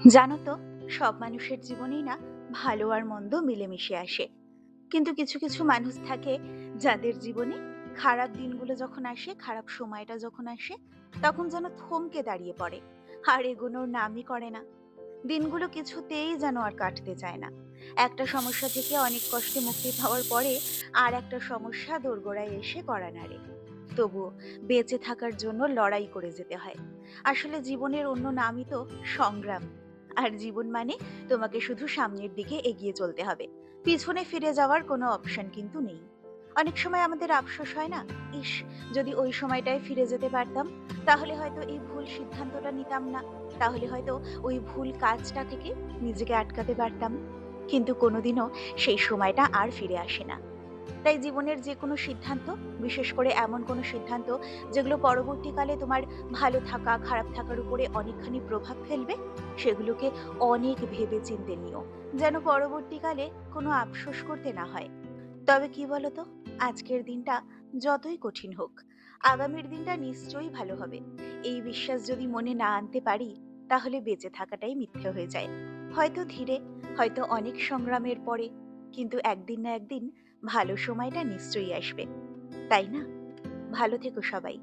জানো তো, সব মানুষের জীবনেই না ভালো আর মন্দ মিলেমিশে আসে। কিন্তু কিছু কিছু মানুষ থাকে যাদের জীবনে খারাপ দিনগুলো যখন আসে, খারাপ সময়টা যখন আসে, তখন যেন থমকে দাঁড়িয়ে পড়ে আর এগোনোর নামই করে না। দিনগুলো কিছুতেই যেন আর কাটতে চায় না। একটা সমস্যা থেকে অনেক কষ্টে মুক্তি পাওয়ার পরে আর একটা সমস্যা দোরগোড়ায় এসে কড়া নাড়ে। তবুও বেঁচে থাকার জন্য লড়াই করে যেতে হয়। আসলে জীবনের অন্য নামই তো সংগ্রাম। আর জীবন মানে তোমাকে শুধু সামনের দিকে এগিয়ে চলতে হবে। পিছনে ফিরে যাওয়ার কোনো অপশন কিন্তু নেই। অনেক সময় আমাদের আফসোস হয় না, ইস, যদি ওই সময়টায় ফিরে যেতে পারতাম, তাহলে হয়তো এই ভুল সিদ্ধান্তটা নিতাম না, তাহলে হয়তো ওই ভুল কাজটা থেকে নিজেকে আটকাতে পারতাম। কিন্তু কোনোদিনও সেই সময়টা আর ফিরে আসে না। তাই জীবনের যেকোনো সিদ্ধান্ত, বিশেষ করে এমন কোনো সিদ্ধান্ত যেগুলো পরবর্তীকালে তোমার ভালো থাকা, খারাপ থাকার উপরে অনেকখানি প্রভাব ফেলবে, সেগুলোকে অনেক ভেবেচিন্তে নিও। যেন পরবর্তীকালে কোনো আফসোস করতে না হয়। তবে কি বলতো, আজকের দিনটা যতই কঠিন হোক, আগামীর দিনটা নিশ্চয়ই ভালো হবে। এই বিশ্বাস যদি মনে না আনতে পারি, তাহলে বেঁচে থাকাটাই মিথ্যে হয়ে যায়। হয়তো ধীরে, হয়তো অনেক সংগ্রামের পরে, কিন্তু একদিন না একদিন ভালো সময়টা নিশ্চয়ই আসবে, তাই না? ভালো থেকো সবাই।